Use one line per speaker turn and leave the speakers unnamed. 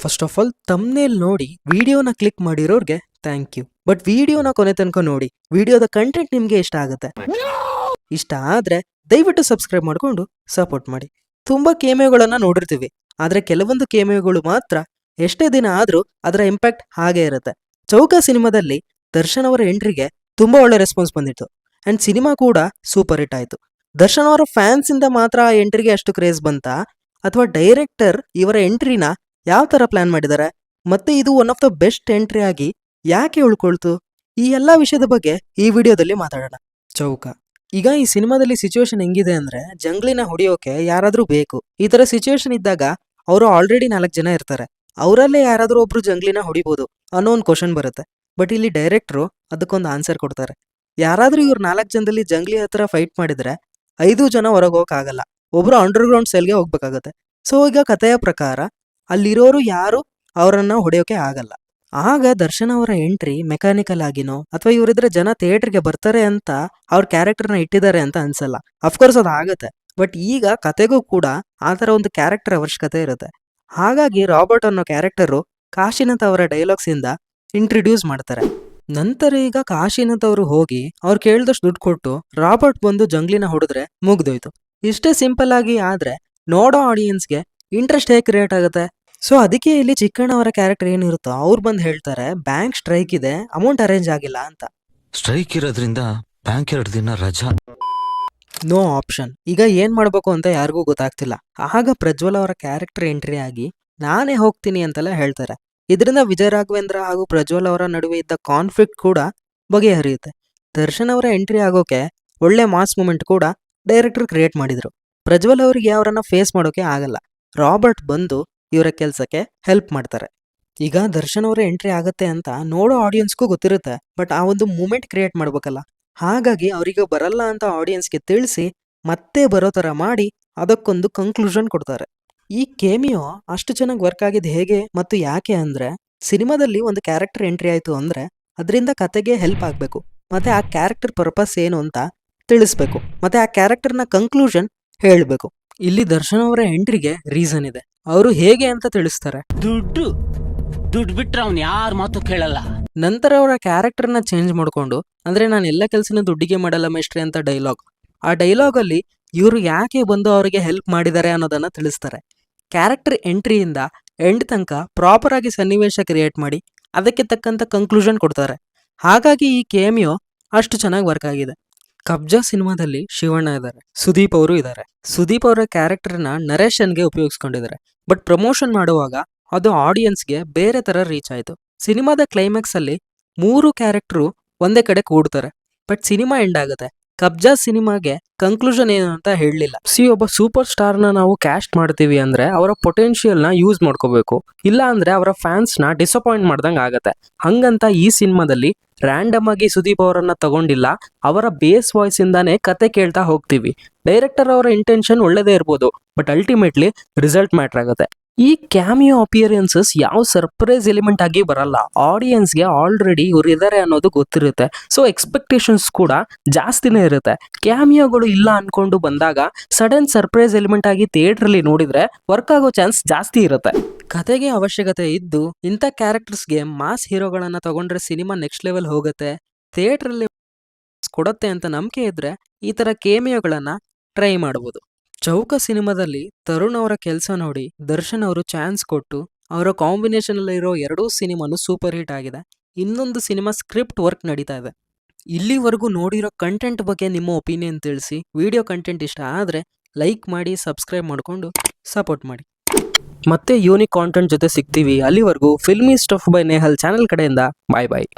First of all thumbnail ನೋಡಿ ವಿಡಿಯೋನ click ಮಾಡಿರೋರ್ಗೆ thank you. But ವಿಡಿಯೋನ ಕೊನೆ ತನಕ ನೋಡಿ, ವಿಡಿಯೋದ ಕಂಟೆಂಟ್ ನಿಮ್ಗೆ ಇಷ್ಟ ಆಗುತ್ತೆ. ಇಷ್ಟ ಆದ್ರೆ ದಯವಿಟ್ಟು ಸಬ್ಸ್ಕ್ರೈಬ್ ಮಾಡ್ಕೊಂಡು ಸಪೋರ್ಟ್ ಮಾಡಿ. ತುಂಬಾ ಕೇಮಿಯೋಗಳನ್ನ ನೋಡಿರ್ತೀವಿ, ಆದ್ರೆ ಕೆಲವೊಂದು ಕೇಮಿಯೋಗಳು ಮಾತ್ರ ಎಷ್ಟೇ ದಿನ ಆದ್ರೂ ಅದರ ಇಂಪ್ಯಾಕ್ಟ್ ಹಾಗೆ ಇರುತ್ತೆ. ಚೌಕ ಸಿನಿಮಾದಲ್ಲಿ ದರ್ಶನ್ ಅವರ ಎಂಟ್ರಿಗೆ ತುಂಬಾ ಒಳ್ಳೆ ರೆಸ್ಪಾನ್ಸ್ ಬಂದಿತ್ತು ಅಂಡ್ ಸಿನಿಮಾ ಕೂಡ ಸೂಪರ್ ಹಿಟ್ ಆಯ್ತು. ದರ್ಶನ್ ಅವರ ಫ್ಯಾನ್ಸ್ ಇಂದ ಮಾತ್ರ ಆ ಎಂಟ್ರಿಗೆ ಅಷ್ಟು ಕ್ರೇಜ್ ಬಂತಾ, ಅಥವಾ ಡೈರೆಕ್ಟರ್ ಇವರ ಎಂಟ್ರಿನ ಯಾವ ತರ ಪ್ಲಾನ್ ಮಾಡಿದ್ದಾರೆ, ಮತ್ತೆ ಇದು one of the best entry ಆಗಿ ಯಾಕೆ ಉಳ್ಕೊಳ್ತು, ಈ ಎಲ್ಲಾ ವಿಷಯದ ಬಗ್ಗೆ ಈ ವಿಡಿಯೋದಲ್ಲಿ ಮಾತಾಡೋಣ. ಚೌಕ ಈಗ ಈ ಸಿನಿಮಾದಲ್ಲಿ ಸಿಚುವೇಶನ್ ಹೆಂಗಿದೆ ಅಂದ್ರೆ, ಜಂಗ್ಲಿನ ಹೊಡಿಯೋಕೆ ಯಾರಾದ್ರೂ ಬೇಕು. ಈ ತರ ಸಿಚುವೇಶನ್ ಇದ್ದಾಗ ಅವರು ಆಲ್ರೆಡಿ 4 ಜನ ಇರ್ತಾರೆ, ಅವರಲ್ಲೇ ಯಾರಾದ್ರೂ ಒಬ್ರು ಜಂಗ್ಲಿನ ಹೊಡಿಬಹುದು ಅನ್ನೋ ಒಂದು ಕ್ವಶನ್ ಬರುತ್ತೆ. ಬಟ್ ಇಲ್ಲಿ ಡೈರೆಕ್ಟ್ರು ಅದಕ್ಕೊಂದು ಆನ್ಸರ್ ಕೊಡ್ತಾರೆ. ಯಾರಾದ್ರೂ ಇವ್ರು 4 ಜನದಲ್ಲಿ ಜಂಗ್ಲಿ ಹತ್ರ ಫೈಟ್ ಮಾಡಿದ್ರೆ 5 ಜನ ಹೊರಗೆ ಹೋಗಕ್ಕಾಗಲ್ಲ, ಒಬ್ರು ಅಂಡರ್ಗ್ರೌಂಡ್ ಸೆಲ್ಗೆ ಹೋಗ್ಬೇಕಾಗತ್ತೆ. ಸೊ ಈಗ ಕಥೆಯ ಪ್ರಕಾರ ಅಲ್ಲಿರೋರು ಯಾರು ಅವರನ್ನ ಹೊಡೆಯೋಕೆ ಆಗಲ್ಲ. ಆಗ ದರ್ಶನ್ ಅವರ ಎಂಟ್ರಿ ಮೆಕ್ಯಾನಿಕಲ್ ಆಗಿನೋ ಅಥವಾ ಇವರಿದ್ರೆ ಜನ ಥಿಯೇಟರ್ಗೆ ಬರ್ತಾರೆ ಅಂತ ಅವ್ರ ಕ್ಯಾರೆಕ್ಟರ್ನ ಇಟ್ಟಿದ್ದಾರೆ ಅಂತ ಅನ್ಸಲ್ಲ. ಅಫ್ಕೋರ್ಸ್ ಅದು ಆಗತ್ತೆ, ಬಟ್ ಈಗ ಕತೆಗೂ ಕೂಡ ಆ ಥರ ಒಂದು ಕ್ಯಾರೆಕ್ಟರ್ ಅವಶ್ಯಕತೆ ಇರುತ್ತೆ. ಹಾಗಾಗಿ ರಾಬರ್ಟ್ ಅನ್ನೋ ಕ್ಯಾರೆಕ್ಟರು ಕಾಶಿನಾಥ್ ಅವರ ಡೈಲಾಗ್ಸ್ ಇಂದ ಇಂಟ್ರಡ್ಯೂಸ್ ಮಾಡ್ತಾರೆ. ನಂತರ ಈಗ ಕಾಶಿನಾಥ್ ಅವರು ಹೋಗಿ ಅವ್ರು ಕೇಳಿದಷ್ಟು ದುಡ್ಡು ಕೊಟ್ಟು ರಾಬರ್ಟ್ ಬಂದು ಜಂಗ್ಲಿನ ಹೊಡೆದ್ರೆ ಮುಗ್ದೋಯ್ತು. ಇಷ್ಟೇ ಸಿಂಪಲ್ ಆಗಿ ಆದ್ರೆ ನೋಡೋ ಆಡಿಯನ್ಸ್ಗೆ ಇಂಟ್ರೆಸ್ಟ್ ಹೇಗೆ ಕ್ರಿಯೇಟ್ ಆಗುತ್ತೆ. ಸೊ ಅದಕ್ಕೆ ಇಲ್ಲಿ ಚಿಕ್ಕಣ್ಣ ಅವರ ಕ್ಯಾರೆಕ್ಟರ್ ಏನಿರುತ್ತೋ ಅವ್ರು ಬಂದು ಹೇಳ್ತಾರೆ, ಬ್ಯಾಂಕ್ ಸ್ಟ್ರೈಕ್ ಇದೆ, ಅಮೌಂಟ್ ಅರೇಂಜ್ ಆಗಿಲ್ಲ ಅಂತ.
ಸ್ಟ್ರೈಕ್ ಇರೋದ್ರಿಂದ ಬ್ಯಾಂಕ್ 2 ದಿನ ರಜಾ.
No option. ಈಗ ಏನ್ ಮಾಡ್ಬೇಕು ಅಂತ ಯಾರಿಗೂ ಗೊತ್ತಾಗ್ತಿಲ್ಲ. ಆಗ ಪ್ರಜ್ವಲ್ ಅವರ ಕ್ಯಾರೆಕ್ಟರ್ ಎಂಟ್ರಿ ಆಗಿ ನಾನೇ ಹೋಗ್ತೀನಿ ಅಂತೆಲ್ಲ ಹೇಳ್ತಾರೆ. ಇದರಿಂದ ವಿಜಯ್ ರಾಘವೇಂದ್ರ ಹಾಗೂ ಪ್ರಜ್ವಲ್ ಅವರ ನಡುವೆ ಇದ್ದ ಕಾನ್ಫ್ಲಿಕ್ಟ್ ಕೂಡ ಬಗೆಹರಿಯುತ್ತೆ. ದರ್ಶನ್ ಅವರ ಎಂಟ್ರಿ ಆಗೋಕೆ ಒಳ್ಳೆ ಮಾಸ್ ಮೂಮೆಂಟ್ ಕೂಡ ಡೈರೆಕ್ಟರ್ ಕ್ರಿಯೇಟ್ ಮಾಡಿದ್ರು. ಪ್ರಜ್ವಲ್ ಅವರಿಗೆ ಅವರನ್ನ ಫೇಸ್ ಮಾಡೋಕೆ ಆಗಲ್ಲ, ರಾಬರ್ಟ್ ಬಂದು ಇವರ ಕೆಲಸಕ್ಕೆ ಹೆಲ್ಪ್ ಮಾಡ್ತಾರೆ. ಈಗ ದರ್ಶನ್ ಅವರ ಎಂಟ್ರಿ ಆಗತ್ತೆ ಅಂತ ನೋಡೋ ಆಡಿಯನ್ಸ್ಗೂ ಗೊತ್ತಿರುತ್ತೆ, ಬಟ್ ಆ ಒಂದು ಮೂಮೆಂಟ್ ಕ್ರಿಯೇಟ್ ಮಾಡ್ಬೇಕಲ್ಲ. ಹಾಗಾಗಿ ಅವರಿಗೆ ಬರಲ್ಲ ಅಂತ ಆಡಿಯನ್ಸ್ಗೆ ತಿಳಿಸಿ ಮತ್ತೆ ಬರೋ ತರ ಮಾಡಿ ಅದಕ್ಕೊಂದು ಕನ್ಕ್ಲೂಷನ್ ಕೊಡ್ತಾರೆ. ಈ ಕೇಮಿಯೋ ಅಷ್ಟು ಚೆನ್ನಾಗಿ ವರ್ಕ್ ಆಗಿದ್ದು ಹೇಗೆ ಮತ್ತು ಯಾಕೆ ಅಂದ್ರೆ, ಸಿನಿಮಾದಲ್ಲಿ ಒಂದು ಕ್ಯಾರೆಕ್ಟರ್ ಎಂಟ್ರಿ ಆಯ್ತು ಅಂದ್ರೆ ಅದರಿಂದ ಕತೆಗೆ ಹೆಲ್ಪ್ ಆಗ್ಬೇಕು, ಮತ್ತೆ ಆ ಕ್ಯಾರೆಕ್ಟರ್ ಪರ್ಪಸ್ ಏನು ಅಂತ ತಿಳಿಸ್ಬೇಕು, ಮತ್ತೆ ಆ ಕ್ಯಾರೆಕ್ಟರ್ನ ಕನ್ಕ್ಲೂಷನ್ ಹೇಳ್ಬೇಕು. ಇಲ್ಲಿ ದರ್ಶನ್ ಅವರ ಎಂಟ್ರಿಗೆ ರೀಸನ್ ಇದೆ, ಅವರು ಹೇಗೆ ಅಂತ ತಿಳಿಸ್ತಾರೆ.
ದುಡ್ಡು ಬಿಟ್ರೆ ಅವ್ನು ಯಾರ ಮಾತು ಕೇಳಲ್ಲ.
ನಂತರ ಅವರ ಕ್ಯಾರೆಕ್ಟರ್ನ ಚೇಂಜ್ ಮಾಡ್ಕೊಂಡು, ಅಂದ್ರೆ ನಾನು ಎಲ್ಲ ಕೆಲಸನ ದುಡ್ಡಿಗೆ ಮಾಡಲ್ಲ ಮೇಷ್ಟ್ರೆ ಅಂತ ಡೈಲಾಗ್, ಆ ಡೈಲಾಗ್ ಅಲ್ಲಿ ಇವರು ಯಾಕೆ ಬಂದು ಅವರಿಗೆ ಹೆಲ್ಪ್ ಮಾಡಿದ್ದಾರೆ ಅನ್ನೋದನ್ನ ತಿಳಿಸ್ತಾರೆ. ಕ್ಯಾರೆಕ್ಟರ್ ಎಂಟ್ರಿಯಿಂದ ಎಂಡ್ ತನಕ ಪ್ರಾಪರ್ ಆಗಿ ಸನ್ನಿವೇಶ ಕ್ರಿಯೇಟ್ ಮಾಡಿ ಅದಕ್ಕೆ ತಕ್ಕಂತ ಕನ್ಕ್ಲೂಷನ್ ಕೊಡ್ತಾರೆ. ಹಾಗಾಗಿ ಈ ಕೇಮಿಯೋ ಅಷ್ಟು ಚೆನ್ನಾಗಿ ವರ್ಕ್ ಆಗಿದೆ. ಕಬ್ಜಾ ಸಿನಿಮಾದಲ್ಲಿ ಶಿವಣ್ಣ ಇದ್ದಾರೆ, ಸುದೀಪ್ ಅವರು ಇದ್ದಾರೆ. ಸುದೀಪ್ ಅವರ ಕ್ಯಾರೆಕ್ಟರ್ನ ನರೇಶನ್ಗೆ ಉಪಯೋಗಿಸ್ಕೊಂಡಿದ್ದಾರೆ, ಬಟ್ ಪ್ರಮೋಷನ್ ಮಾಡುವಾಗ ಅದು ಆಡಿಯನ್ಸ್ಗೆ ಬೇರೆ ತರ ರೀಚ್ ಆಯ್ತು. ಸಿನಿಮಾದ ಕ್ಲೈಮ್ಯಾಕ್ಸ್ ಅಲ್ಲಿ 3 ಕ್ಯಾರೆಕ್ಟರು ಒಂದೇ ಕಡೆ ಕೂಡ್ತಾರೆ, ಬಟ್ ಸಿನಿಮಾ ಎಂಡ್ ಆಗುತ್ತೆ. ಕಬ್ಜಾ ಸಿನಿಮಾಗೆ ಕನ್ಕ್ಲೂಷನ್ ಏನು ಅಂತ ಹೇಳಲಿಲ್ಲ. ಒಬ್ಬ ಸೂಪರ್ ಸ್ಟಾರ್ನ ನಾವು ಕ್ಯಾಸ್ಟ್ ಮಾಡ್ತೀವಿ ಅಂದ್ರೆ ಅವರ ಪೊಟೆನ್ಶಿಯಲ್ನ ಯೂಸ್ ಮಾಡ್ಕೋಬೇಕು, ಇಲ್ಲ ಅಂದ್ರೆ ಅವರ ಫ್ಯಾನ್ಸ್ನ ಡಿಸಪಾಯಿಂಟ್ ಮಾಡ್ದಂಗೆ ಆಗತ್ತೆ. ಹಂಗಂತ ಈ ಸಿನಿಮಾದಲ್ಲಿ ರ್ಯಾಂಡಮ್ ಆಗಿ ಸುದೀಪ್ ಅವರನ್ನ ತಗೊಂಡಿಲ್ಲ, ಅವರ ಬೇಸ್ ವಾಯ್ಸ್ ಇಂದಾನೇ ಕತೆ ಕೇಳ್ತಾ ಹೋಗ್ತೀವಿ. ಡೈರೆಕ್ಟರ್ ಅವರ ಇಂಟೆನ್ಷನ್ ಒಳ್ಳೇದೇ ಇರ್ಬೋದು, ಬಟ್ ಅಲ್ಟಿಮೇಟ್ಲಿ ರಿಸಲ್ಟ್ ಮ್ಯಾಟರ್ ಆಗುತ್ತೆ. ಈ ಕ್ಯಾಮಿಯೋ ಅಪಿಯರೆನ್ಸಸ್ ಯಾವ ಸರ್ಪ್ರೈಸ್ ಎಲಿಮೆಂಟ್ ಆಗಿ ಬರಲ್ಲ, ಆಡಿಯನ್ಸ್ಗೆ ಆಲ್ರೆಡಿ ಇವ್ರು ಇದ್ದಾರೆ ಅನ್ನೋದು ಗೊತ್ತಿರುತ್ತೆ. ಸೊ ಎಕ್ಸ್ಪೆಕ್ಟೇಷನ್ಸ್ ಕೂಡ ಜಾಸ್ತಿನೇ ಇರುತ್ತೆ. ಕ್ಯಾಮಿಯೋಗಳು ಇಲ್ಲ ಅನ್ಕೊಂಡು ಬಂದಾಗ ಸಡನ್ ಸರ್ಪ್ರೈಸ್ ಎಲಿಮೆಂಟ್ ಆಗಿ ಥಿಯೇಟರ್ಲಿ ನೋಡಿದ್ರೆ ವರ್ಕ್ ಆಗೋ ಚಾನ್ಸ್ ಜಾಸ್ತಿ ಇರುತ್ತೆ. ಕತೆಗೆ ಅವಶ್ಯಕತೆ ಇದ್ದು ಇಂಥ ಕ್ಯಾರೆಕ್ಟರ್ಸ್ಗೆ ಮಾಸ್ ಹೀರೋಗಳನ್ನ ತಗೊಂಡ್ರೆ ಸಿನಿಮಾ ನೆಕ್ಸ್ಟ್ ಲೆವೆಲ್ ಹೋಗುತ್ತೆ, ಥಿಯೇಟರ್ಲಿ ಕೊಡುತ್ತೆ ಅಂತ ನಂಬಿಕೆ ಇದ್ರೆ ಈ ತರ ಕೇಮಿಯೋಗಳನ್ನ ಟ್ರೈ ಮಾಡಬಹುದು. ಚೌಕ ಸಿನಿಮಾದಲ್ಲಿ ತರುಣ್ ಅವರ ಕೆಲಸ ನೋಡಿ ದರ್ಶನ್ ಅವರು ಚಾನ್ಸ್ ಕೊಟ್ಟು ಅವರ ಕಾಂಬಿನೇಷನ್ ಅಲ್ಲಿರೋ 2 ಸಿನಿಮಾನು ಸೂಪರ್ ಹಿಟ್ ಆಗಿದೆ. ಇನ್ನೊಂದು ಸಿನಿಮಾ ಸ್ಕ್ರಿಪ್ಟ್ ವರ್ಕ್ ನಡೀತಾ ಇದೆ. ಇಲ್ಲಿವರೆಗೂ ನೋಡಿರೋ ಕಂಟೆಂಟ್ ಬಗ್ಗೆ ನಿಮ್ಮ ಒಪಿನಿಯನ್ ತಿಳಿಸಿ. ವಿಡಿಯೋ ಕಂಟೆಂಟ್ ಇಷ್ಟ ಆದರೆ ಲೈಕ್ ಮಾಡಿ, ಸಬ್ಸ್ಕ್ರೈಬ್ ಮಾಡಿಕೊಂಡು ಸಪೋರ್ಟ್ ಮಾಡಿ. ಮತ್ತೆ ಯೂನಿಕ್ ಕಾಂಟೆಂಟ್ ಜೊತೆ ಸಿಗ್ತೀವಿ. ಅಲ್ಲಿವರೆಗೂ filmy stuff by Nehal channel ಕಡೆಯಿಂದ ಬಾಯ್ ಬಾಯ್.